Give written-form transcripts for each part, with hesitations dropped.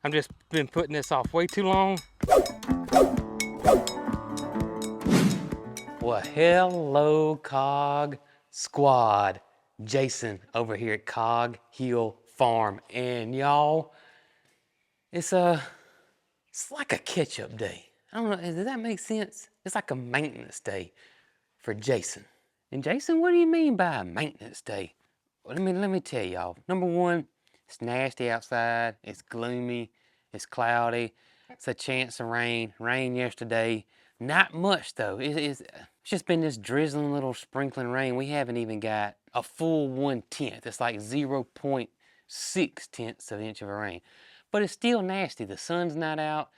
I've just been putting this off way too long. Well, hello, Cog Squad. Jason over here at Cog Hill Farm. And y'all, it's like a catch-up day. I don't know, does that make sense? It's like a maintenance day for Jason. And Jason, what do you mean by a maintenance day? Well, let me tell y'all. Number one, it's nasty outside, it's gloomy, it's cloudy, it's a chance of rain. Rain yesterday. Not much though. It's just been this drizzling little sprinkling rain. We haven't even got a full 1/10. It's like 0.6 tenths of an inch of a rain. But it's still nasty. The sun's not out.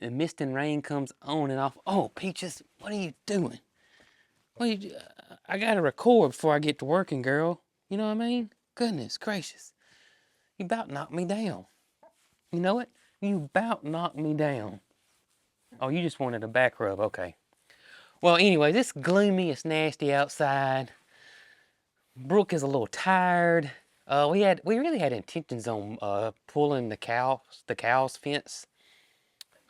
The mist and rain comes on and off. Oh, Peaches, what are you doing? I gotta record before I get to working, girl. You know what I mean? Goodness gracious. You about knocked me down. You know it? You about knocked me down. Oh, you just wanted a back rub, okay. Well, anyway, it's gloomy, it's nasty outside. Brooke is a little tired. We really had intentions on pulling the cow's fence,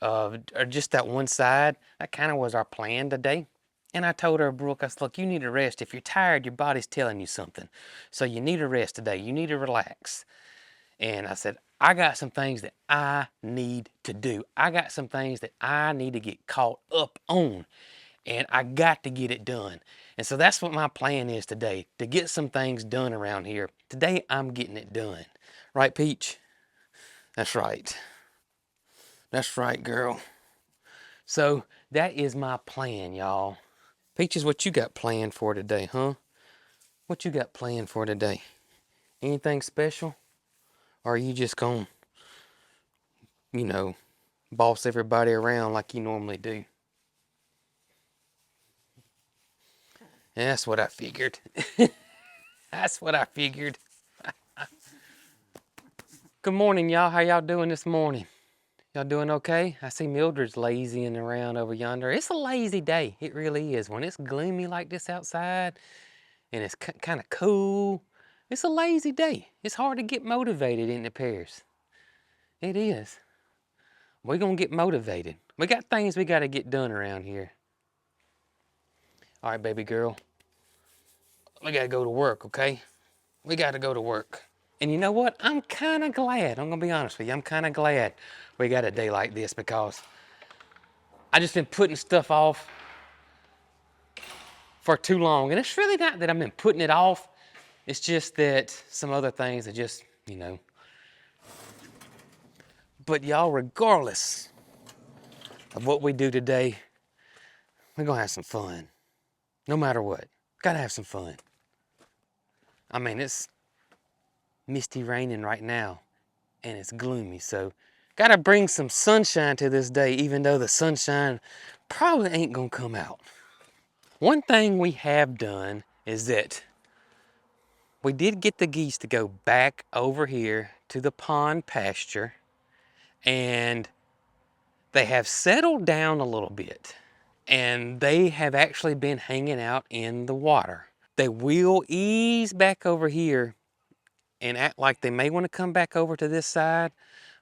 or just that one side. That kind of was our plan today. And I told her, Brooke, I said, look, you need to rest. If you're tired, your body's telling you something. So you need to rest today. You need to relax. And I said, I got some things that I need to do. I got some things that I need to get caught up on. And I got to get it done. And so that's what my plan is today, to get some things done around here. Today, I'm getting it done. Right, Peach? That's right. That's right, girl. So that is my plan, y'all. Peaches, what you got planned for today, huh? What you got planned for today? Anything special? Or are you just gonna, you know, boss everybody around like you normally do? And that's what I figured. That's what I figured. Good morning, y'all. How y'all doing this morning? Y'all doing okay? I see Mildred's lazying around over yonder. It's a lazy day. It really is. When it's gloomy like this outside and it's kind of cool, it's a lazy day. It's hard to get motivated in the pairs. It is. We're going to get motivated. We got things we got to get done around here. All right, baby girl. We got to go to work, okay? We got to go to work. And you know what? I'm kind of glad. I'm going to be honest with you. I'm kind of glad we got a day like this because I just been putting stuff off for too long. And it's really not that I've been putting it off. It's just that some other things are just, you know. But y'all, regardless of what we do today, we're going to have some fun. No matter what. Got to have some fun. I mean, it's misty raining right now and it's gloomy. So got to bring some sunshine to this day, even though the sunshine probably ain't going to come out. One thing we have done is that we did get the geese to go back over here to the pond pasture, and they have settled down a little bit, and they have actually been hanging out in the water. They will ease back over here and act like they may want to come back over to this side,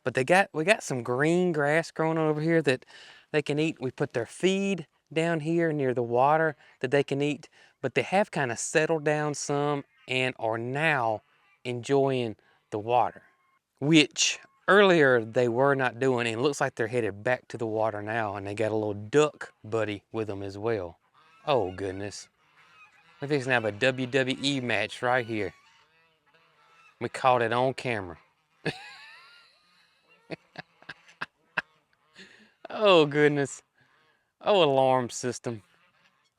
but we got some green grass growing over here that they can eat. We put their feed down here near the water that they can eat, but they have kind of settled down some and are now enjoying the water, which earlier they were not doing, and it looks like they're headed back to the water now, and they got a little duck buddy with them as well. Oh goodness. We're fixing to have a WWE match right here. We caught it on camera. Oh goodness. Oh, alarm system.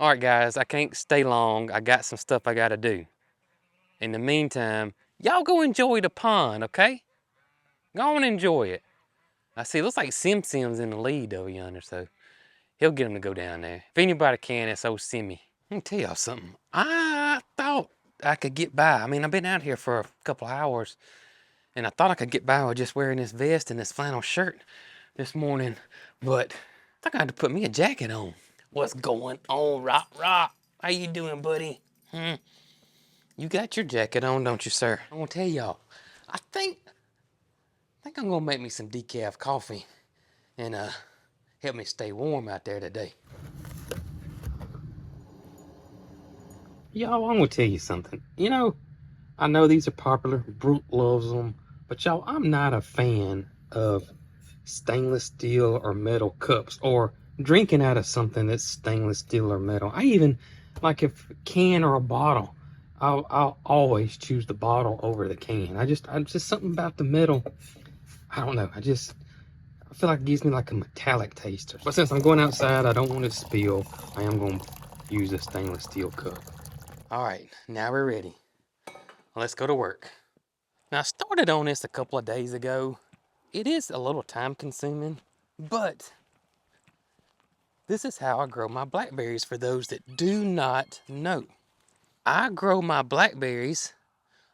All right, guys, I can't stay long. I got some stuff I gotta do. In the meantime, y'all go enjoy the pond, okay? Go and enjoy it. I see, it looks like Sim Sim's in the lead over yonder, so he'll get him to go down there. If anybody can, it's old Simmy. Let me tell y'all something. I thought I could get by. I mean, I've been out here for a couple of hours, and I thought I could get by with just wearing this vest and this flannel shirt this morning, but I think I had to put me a jacket on. What's going on, Rock? How you doing, buddy? You got your jacket on, don't you, sir? I'm gonna tell y'all, I think think I'm gonna make me some decaf coffee and help me stay warm out there today. Y'all, I'm gonna tell you something. You know, I know these are popular. Brooke loves them, but y'all, I'm not a fan of stainless steel or metal cups or drinking out of something that's stainless steel or metal. I even like if a can or a bottle. I'll always choose the bottle over the can. I just something about the metal. I don't know. I feel like it gives me like a metallic taste. But since I'm going outside, I don't want it to spill. I am going to use a stainless steel cup. All right, now we're ready. Let's go to work. Now, I started on this a couple of days ago. It is a little time consuming, but this is how I grow my blackberries for those that do not know. I grow my blackberries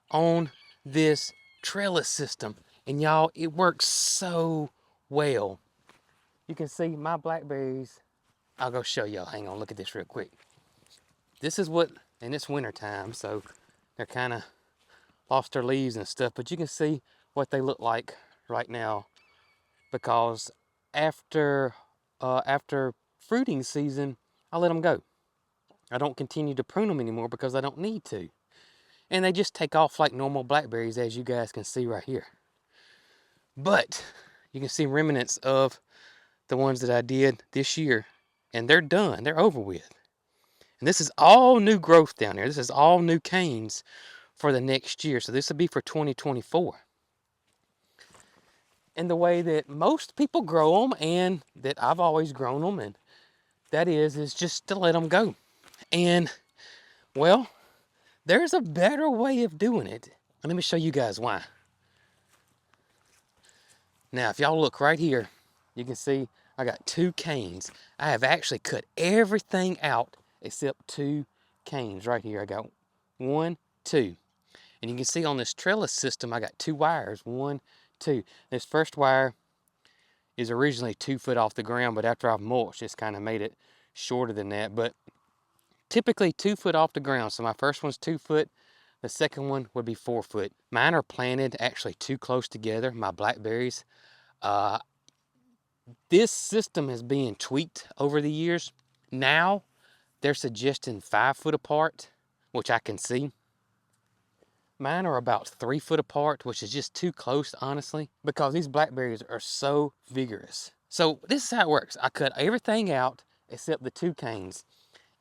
on this trellis system, and y'all, it works so well. You can see my blackberries. I'll go show y'all. Hang on, look at this real quick. This is what, and it's winter time, so they're kind of lost their leaves and stuff, but you can see what they look like right now, because after fruiting season, I let them go. I don't continue to prune them anymore because I don't need to. And they just take off like normal blackberries, as you guys can see right here. But you can see remnants of the ones that I did this year, and they're done, they're over with. And this is all new growth down here. This is all new canes for the next year. So this will be for 2024. And the way that most people grow them, and that I've always grown them, and that is just to let them go. And, well, there's a better way of doing it. Let me show you guys why. Now, if y'all look right here, you can see I got 2 canes. I have actually cut everything out except 2 canes right here. I got 1, 2. And you can see on this trellis system, I got 2 wires, 1, 2. This first wire is originally 2 foot off the ground, but after I've mulched, it's kind of made it shorter than that. But typically 2 foot off the ground. So my first one's 2 foot. The second one would be 4 foot. Mine are planted actually too close together, my blackberries. This system is being tweaked over the years. Now they're suggesting 5 foot apart, which I can see. Mine are about 3 foot apart, which is just too close, honestly, because these blackberries are so vigorous. So this is how it works. I cut everything out except the 2 canes.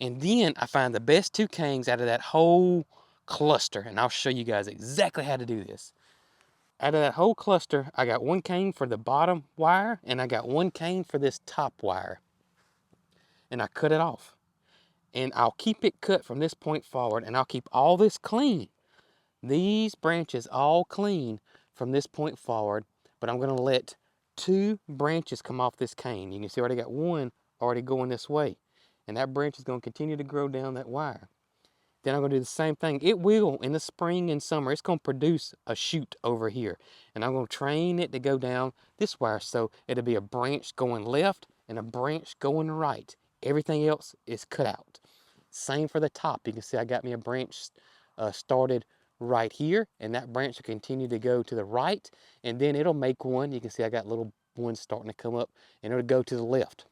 And then I find the best 2 canes out of that whole cluster. And I'll show you guys exactly how to do this. Out of that whole cluster, I got 1 cane for the bottom wire, and I got 1 cane for this top wire. And I cut it off. And I'll keep it cut from this point forward, and I'll keep all this clean. These branches all clean from this point forward, but I'm gonna let 2 branches come off this cane. You can see I already got 1 already going this way. And that branch is gonna continue to grow down that wire. Then I'm gonna do the same thing. It will, in the spring and summer, it's gonna produce a shoot over here. And I'm gonna train it to go down this wire. So it'll be a branch going left and a branch going right. Everything else is cut out. Same for the top. You can see I got me a branch started right here, and that branch will continue to go to the right, and then it'll make one. You can see I got little ones starting to come up, and it'll go to the left.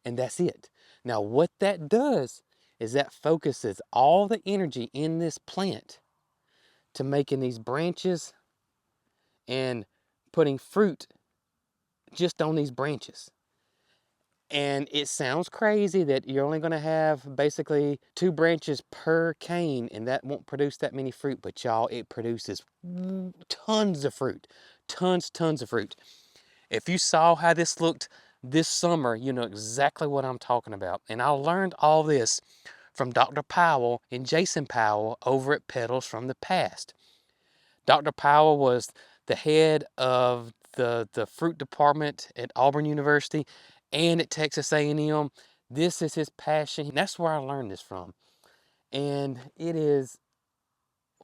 And that's it. Now what that does is that focuses all the energy in this plant to making these branches and putting fruit just on these branches. And it sounds crazy that you're only going to have basically 2 branches per cane, and that won't produce that many fruit, but y'all, it produces tons of fruit. Tons of fruit. If you saw how this looked this summer, you know exactly what I'm talking about. And I learned all this from Dr. Powell and Jason Powell over at Petals from the Past. Dr. Powell was the head of the fruit department at Auburn University and at Texas A&M. This is his passion. That's where I learned this from. And it is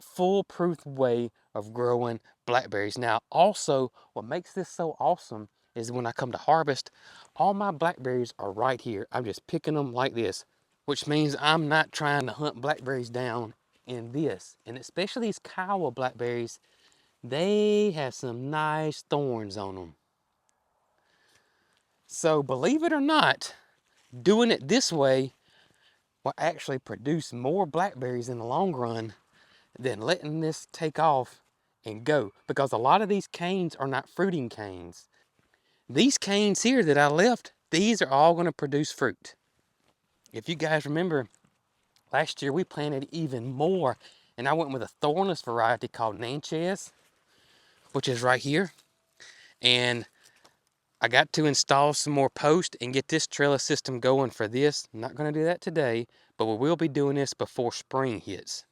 foolproof way of growing blackberries. Now, also, what makes this so awesome is when I come to harvest, all my blackberries are right here. I'm just picking them like this, which means I'm not trying to hunt blackberries down in this. And especially these Kiowa blackberries, they have some nice thorns on them. So believe it or not, doing it this way will actually produce more blackberries in the long run than letting this take off and go, because a lot of these canes are not fruiting canes. These canes here that I left, these are all going to produce fruit. If you guys remember, last year we planted even more, and I went with a thornless variety called Natchez, which is right here. And I got to install some more posts and get this trellis system going for this. I'm not going to do that today, but we will be doing this before spring hits.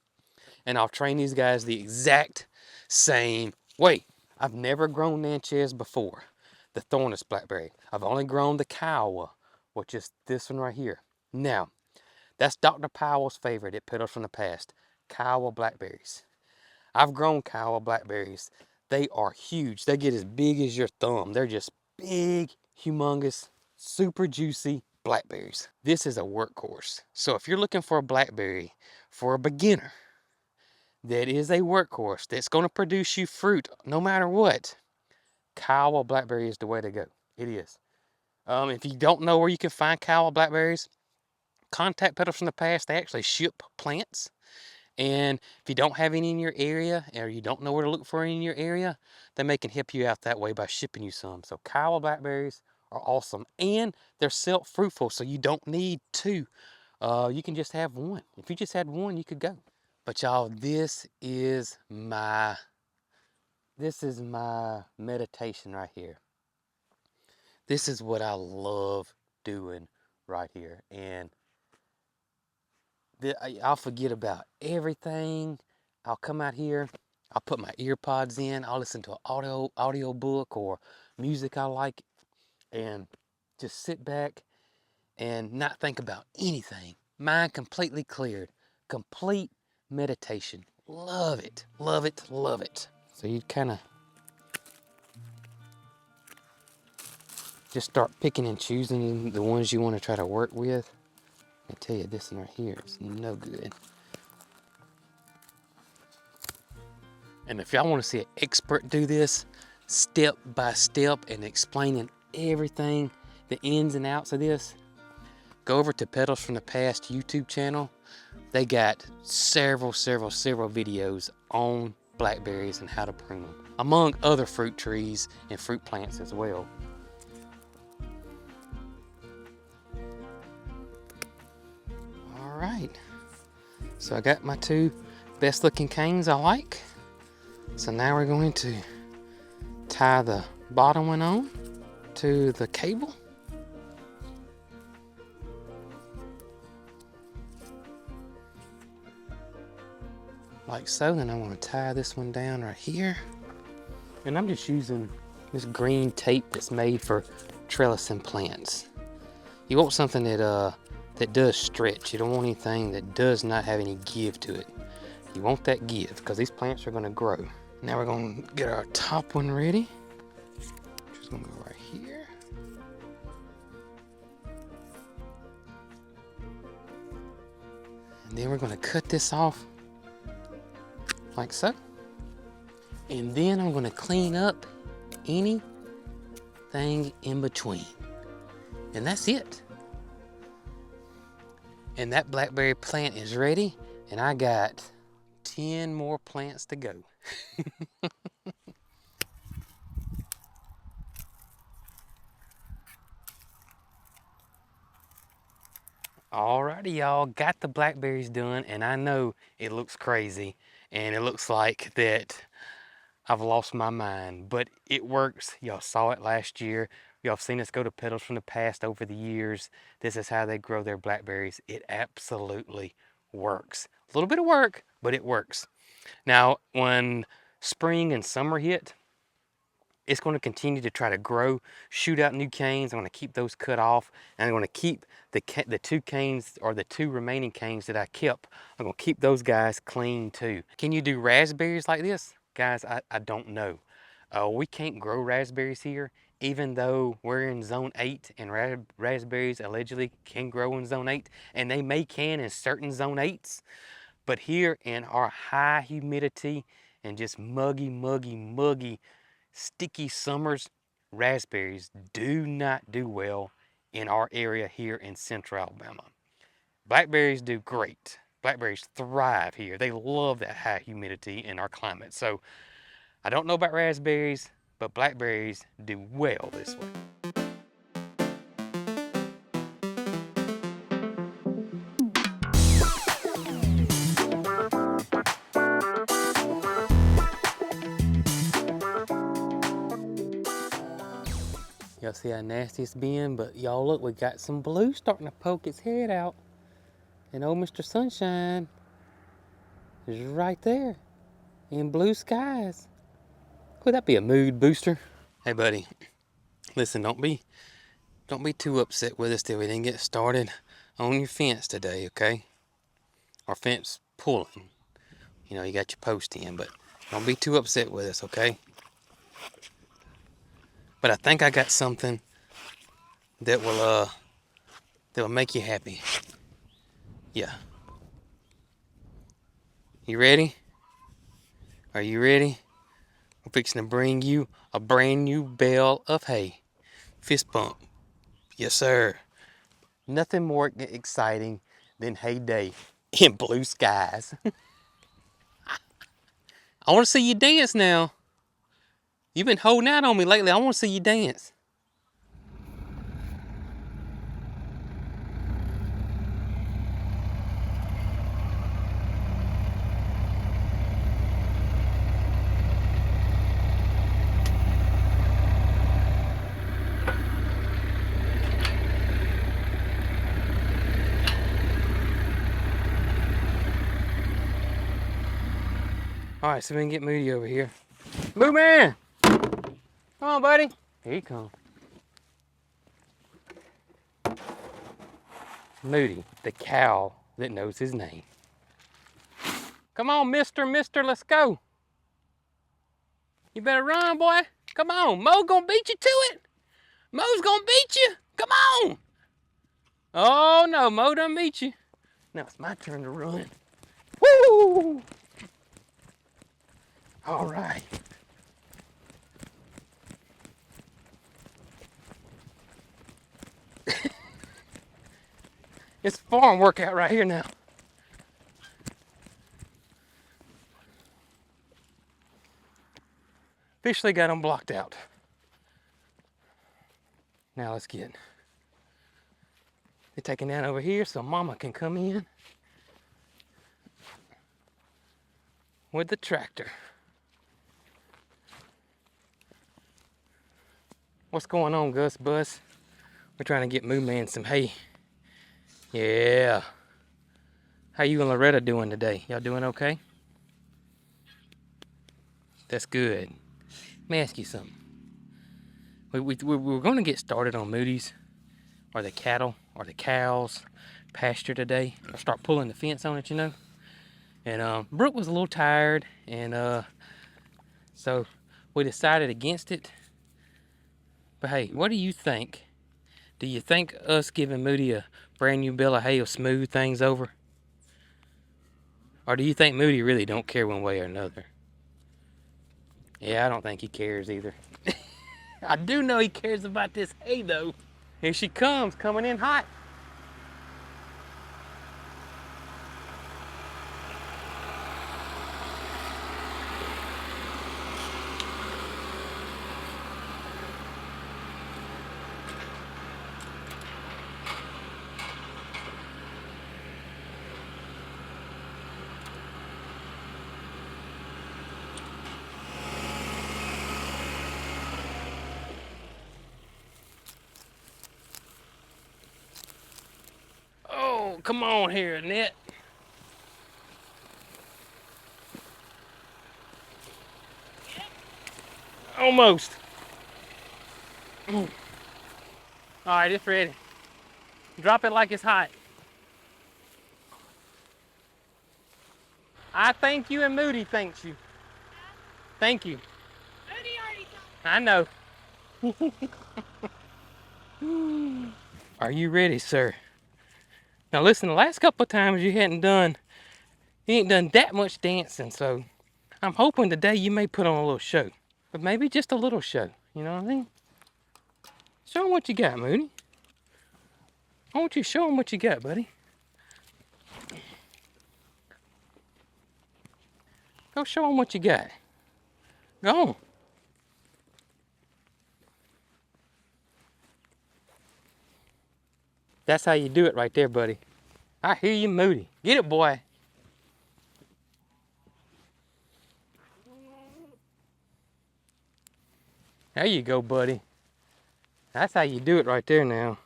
And I'll train these guys the exact same way. I've never grown Natchez before, the thornless blackberry. I've only grown the Kiowa, which is this one right here. Now, that's Dr. Powell's favorite at Petals from the Past, Kiowa blackberries. I've grown Kiowa blackberries. They are huge. They get as big as your thumb. They're just big, humongous, super juicy blackberries. This is a workhorse. So if you're looking for a blackberry for a beginner, that is a workhorse that's going to produce you fruit no matter what, Kiowa blackberry is the way to go. It is. If you don't know where you can find Kiowa blackberries, contact Petals from the Past. They actually ship plants. And if you don't have any in your area, or you don't know where to look for any in your area, then they can help you out that way by shipping you some. So Kiowa blackberries are awesome, and they're self-fruitful, so you don't need two. You can just have one. If you just had one, you could go. But y'all, this is my meditation right here. This is what I love doing right here. And I'll forget about everything. I'll come out here, I'll put my ear pods in, I'll listen to an audio book or music I like, and just sit back and not think about anything. Mind completely cleared. Complete meditation. Love it, love it, love it. So you kind of just start picking and choosing the ones you want to try to work with. I tell you, this one right here is no good. And if y'all want to see an expert do this step by step and explaining everything, the ins and outs of this, go over to Petals from the Past YouTube channel. They got several videos on blackberries and how to prune them, among other fruit trees and fruit plants as well. All right, so I got my two best looking canes I like. So now we're going to tie the bottom one on to the cable. Like so. Then I want to tie this one down right here. And I'm just using this green tape that's made for trellising plants. You want something that does stretch. You don't want anything that does not have any give to it. You want that give, because these plants are going to grow. Now we're going to get our top one ready. Just going to go right here. And then we're going to cut this off like so. And then I'm going to clean up anything in between. And that's it. And that blackberry plant is ready, and I got 10 more plants to go. Alrighty, y'all, got the blackberries done, and I know it looks crazy, and it looks like that I've lost my mind, but it works. Y'all saw it last year. Y'all have seen us go to Petals from the Past over the years. This is how they grow their blackberries. It absolutely works. A little bit of work, but it works. Now, when spring and summer hit, it's going to continue to try to grow, shoot out new canes. I'm going to keep those cut off, and I'm going to keep the two canes, or the two remaining canes that I kept, I'm going to keep those guys clean too. Can you do raspberries like this? Guys, I don't know. We can't grow raspberries here, even though we're in zone 8, and raspberries allegedly can grow in zone 8, and can in certain zone 8s. But here in our high humidity and just muggy, sticky summers, raspberries do not do well in our area here in central Alabama. Blackberries do great. Blackberries thrive here. They love that high humidity in our climate. So I don't know about raspberries, but blackberries do well this way. Y'all see how nasty it's been, but y'all look, we got some blue starting to poke its head out. And old Mr. Sunshine is right there in blue skies. Could that be a mood booster? Hey buddy, listen, don't be too upset with us that we didn't get started on your fence today, okay? Our fence pulling. You know, you got your post in, but don't be too upset with us, okay? But I think I got something that will make you happy. Yeah. You ready? Are you ready? I'm fixing to bring you a brand new bale of hay. Fist bump. Yes, sir. Nothing more exciting than hay day in blue skies. I want to see you dance now. You've been holding out on me lately. I want to see you dance. All right, so we can get Moody over here. Moo man! Come on, buddy. Here you come. Moody, the cow that knows his name. Come on, mister, let's go. You better run, boy. Come on, Mo gonna beat you to it. Mo's gonna beat you. Come on. Oh no, Mo done beat you. Now it's my turn to run. Woo! All right. It's a farm workout right here now. Officially got them blocked out. Now let's get it taken down over here so Mama can come in with the tractor. What's going on, Gus Bus? We're trying to get Moo Man some hay. Yeah. How you and Loretta doing today? Y'all doing okay? That's good. Let me ask you something. We're going to get started on Moody's, or the cattle, or the cows pasture today. I'll start pulling the fence on it, you know. And Brooke was a little tired, and so we decided against it. But hey, what do you think? Do you think us giving Moody a brand new bale of hay will smooth things over? Or do you think Moody really don't care one way or another? Yeah, I don't think he cares either. I do know he cares about this hay though. Here she comes, coming in hot. Oh, come on here, Annette. Almost. All right, it's ready. Drop it like it's hot. I thank you and Moody thanks you. Thank you. Moody already told I know. Are you ready, sir? Now listen, the last couple of times you ain't done that much dancing, so I'm hoping today you may put on a little show, but maybe just a little show. You know what I mean? Show them what you got, Moody. I want you to show them what you got, buddy. Go show them what you got. Go on. That's how you do it right there, buddy. I hear you, Moody. Get it, boy. There you go, buddy. That's how you do it right there now.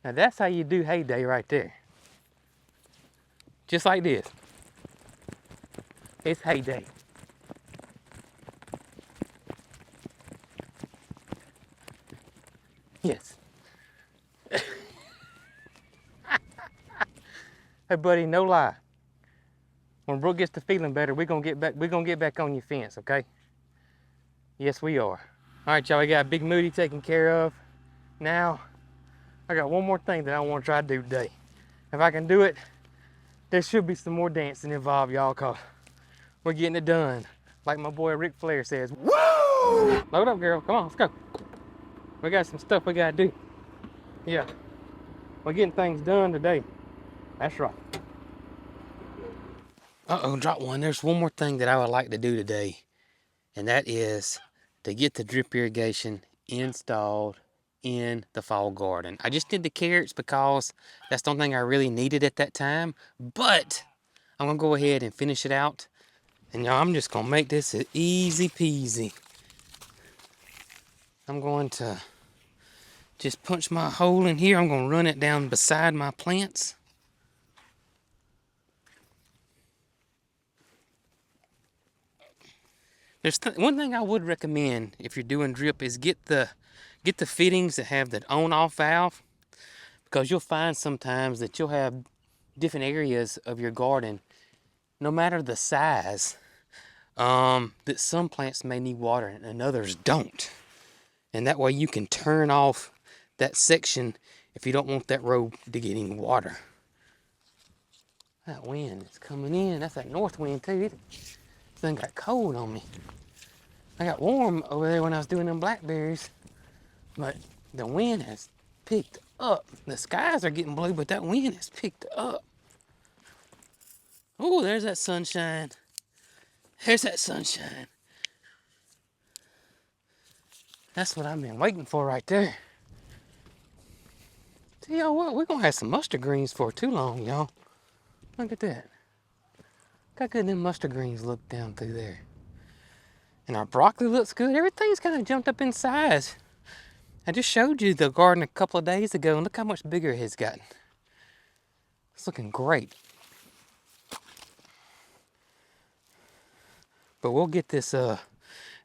Now that's how you do hay day right there. Just like this. It's hay day. Yes. Hey buddy, no lie. When Brooke gets to feeling better, we're gonna get back on your fence, okay? Yes, we are. All right, y'all, we got Big Moody taken care of. Now, I got one more thing that I want to try to do today. If I can do it, there should be some more dancing involved, y'all, cause we're getting it done. Like my boy Ric Flair says, woo! Load up, girl, come on, let's go. We got some stuff we gotta do. Yeah, we're getting things done today. That's right. Uh-oh, drop one. There's one more thing that I would like to do today, and that is to get the drip irrigation installed in the fall garden. I just did the carrots because that's the only thing I really needed at that time, but I'm gonna go ahead and finish it out. And y'all, I'm just gonna make this easy peasy. I'm going to just punch my hole in here. I'm gonna run it down beside my plants. There's one thing I would recommend if you're doing drip is get the fittings that have the on-off valve, because you'll find sometimes that you'll have different areas of your garden, no matter the size, that some plants may need water and others don't. And that way you can turn off that section if you don't want that row to get any water. That wind is coming in. That's that north wind too. This thing got cold on me. I got warm over there when I was doing them blackberries, but the wind has picked up. The skies are getting blue, but that wind has picked up. Oh, there's that sunshine. There's that sunshine. That's what I've been waiting for right there. Tell y'all what, we're gonna have some mustard greens for too long, y'all. Look at that. Look how good them mustard greens look down through there. And our broccoli looks good. Everything's kind of jumped up in size. I just showed you the garden a couple of days ago, and look how much bigger it has gotten. It's looking great. But we'll get this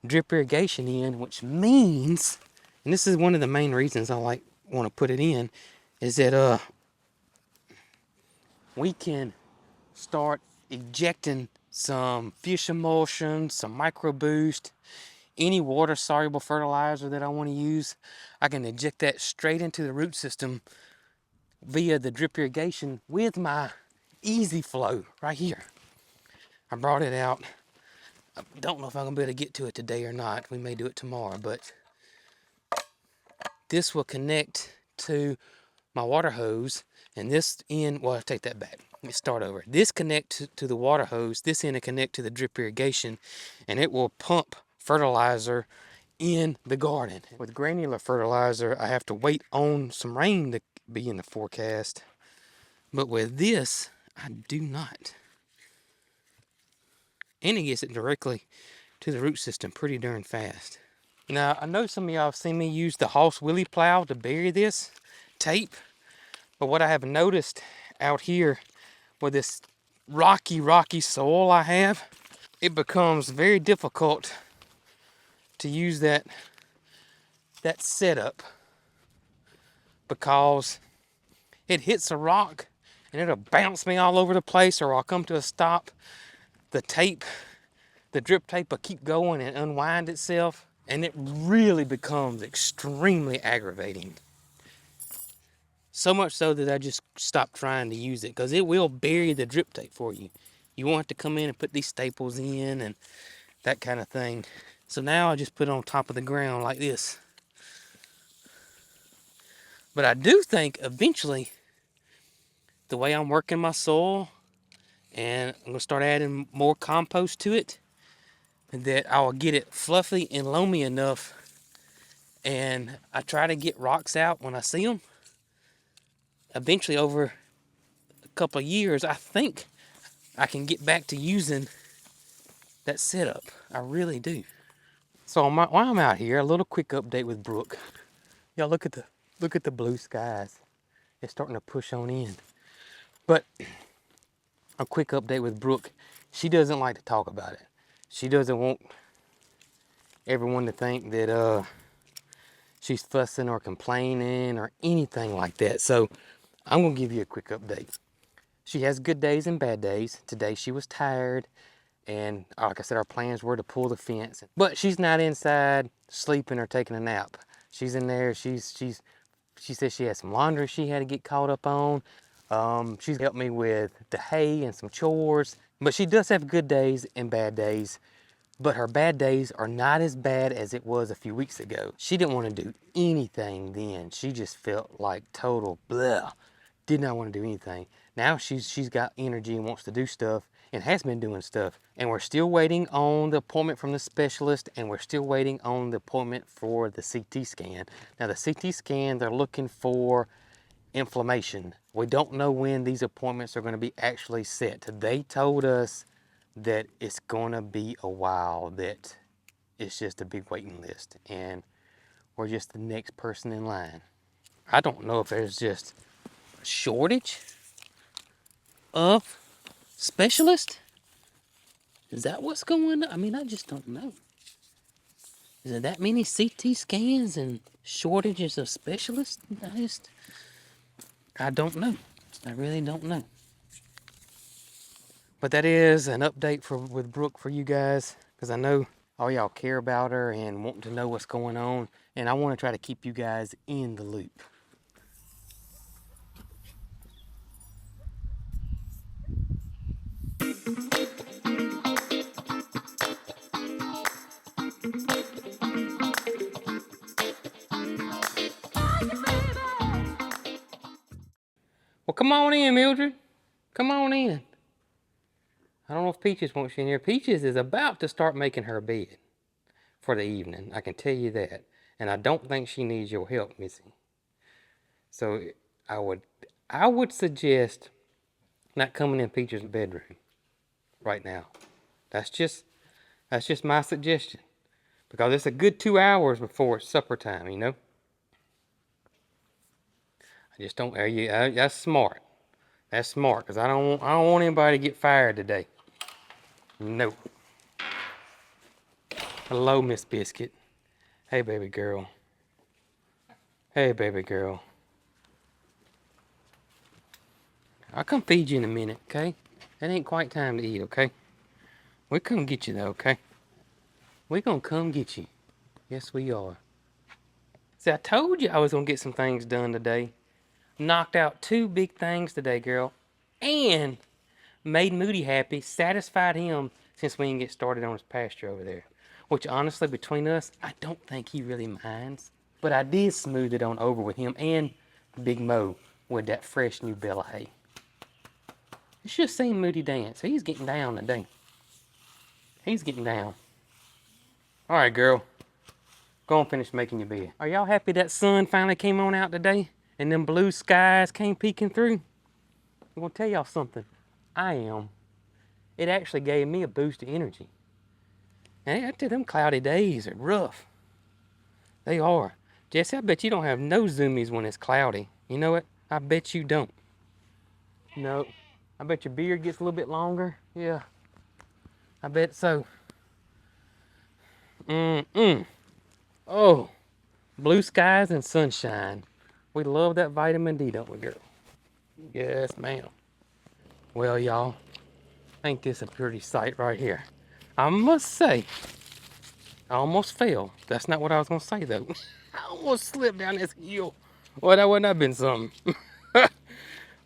drip irrigation in, which means, and this is one of the main reasons I want to put it in, is that we can start ejecting some fish emulsion, some micro boost, any water soluble fertilizer that I want to use. I can eject that straight into the root system via the drip irrigation with my easy flow right here. I brought it out. I don't know if I'm gonna be able to get to it today or not. We may do it tomorrow, but this will connect to my water hose, and this end, well, I'll take that back. Let's start over. This connect to the water hose, this end will connect to the drip irrigation, and it will pump fertilizer in the garden. With granular fertilizer, I have to wait on some rain to be in the forecast, but with this, I do not. And it gets it directly to the root system pretty darn fast. Now, I know some of y'all have seen me use the Hoss Willie plow to bury this tape, but what I have noticed out here with this rocky soil I have, it becomes very difficult to use that setup, because it hits a rock and it'll bounce me all over the place, or I'll come to a stop. The drip tape will keep going and unwind itself, and it really becomes extremely aggravating. So much so that I just stopped trying to use it, because it will bury the drip tape for you. You won't have to come in and put these staples in and that kind of thing. So now I just put it on top of the ground like this. But I do think eventually, the way I'm working my soil, and I'm gonna start adding more compost to it, that I will get it fluffy and loamy enough. And I try to get rocks out when I see them. Eventually, over a couple of years, I think I can get back to using that setup. I really do. So while I'm out here, a little quick update with Brooke. Y'all look at the blue skies. It's starting to push on in. But a quick update with Brooke. She doesn't like to talk about it. She doesn't want everyone to think that she's fussing or complaining or anything like that. So I'm gonna give you a quick update. She has good days and bad days. Today she was tired, and like I said, our plans were to pull the fence. But she's not inside sleeping or taking a nap. She's in there. She says she has some laundry she had to get caught up on. She's helped me with the hay and some chores. But she does have good days and bad days. But her bad days are not as bad as it was a few weeks ago. She didn't want to do anything then. She just felt like total blah. Did not want to do anything. Now she's got energy and wants to do stuff and has been doing stuff. And we're still waiting on the appointment from the specialist, and we're still waiting on the appointment for the CT scan. Now the CT scan, they're looking for inflammation. We don't know when these appointments are going to be actually set. They told us that it's going to be a while, that it's just a big waiting list, and we're just the next person in line. I don't know if there's just a shortage of specialists. Is that what's going on? I mean, I just don't know. Is there that many CT scans and shortages of specialists? I don't know. I really don't know. But that is an update with Brooke for you guys, because I know all y'all care about her and want to know what's going on, and I want to try to keep you guys in the loop. Well, come on in, Mildred. Come on in. I don't know if Peaches wants you in here. Peaches is about to start making her bed for the evening. I can tell you that. And I don't think she needs your help, Missy. So I would suggest not coming in Peaches' bedroom right now. That's just my suggestion. Because it's a good 2 hours before it's supper time, you know? I just don't, that's smart. That's smart, because I don't want anybody to get fired today. No. Hello, Miss Biscuit. Hey, baby girl. Hey, baby girl. I'll come feed you in a minute, okay? It ain't quite time to eat, okay? We'll come get you, though, okay? We're gonna come get you. Yes, we are. See, I told you I was gonna get some things done today. Knocked out 2 big things today, girl. And made Moody happy, satisfied him, since we can get started on his pasture over there. Which, honestly, between us, I don't think he really minds. But I did smooth it on over with him and Big Mo with that fresh new bale of hay. You should have seen Moody dance. He's getting down today. He's getting down. All right, girl. Go and finish making your bed. Are y'all happy that sun finally came on out today and them blue skies came peeking through? I'm gonna tell y'all something. I am. It actually gave me a boost of energy. And I tell them cloudy days are rough. They are. Jesse, I bet you don't have no zoomies when it's cloudy. You know what? I bet you don't. No. I bet your beard gets a little bit longer. Yeah. I bet so. Oh. Blue skies and sunshine. We love that vitamin D, don't we, girl? Yes, ma'am. Well, y'all, ain't this a pretty sight right here? I must say, I almost fell. That's not what I was gonna say, though. I almost slipped down this hill. Well, that wouldn't have been something.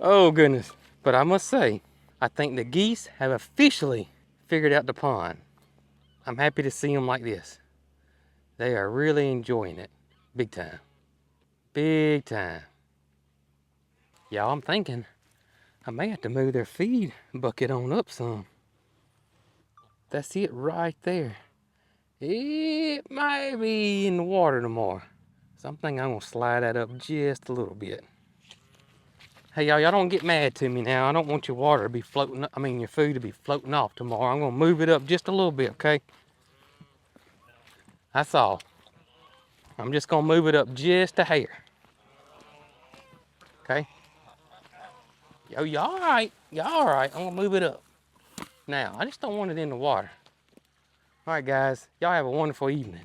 Oh, goodness. But I must say, I think the geese have officially figured out the pond. I'm happy to see them like this. They are really enjoying it. Big time. Big time. Y'all, I'm thinking I may have to move their feed bucket on up some. That's it right there. It might be in the water tomorrow. So I'm thinking I'm gonna slide that up just a little bit. Hey y'all don't get mad to me now. I don't want your water to be floating, your food to be floating off tomorrow. I'm gonna move it up just a little bit, okay? That's all. I'm just gonna move it up just a hair. Okay? Yo, y'all all right? Y'all all right? I'm gonna move it up. Now, I just don't want it in the water. All right, guys. Y'all have a wonderful evening.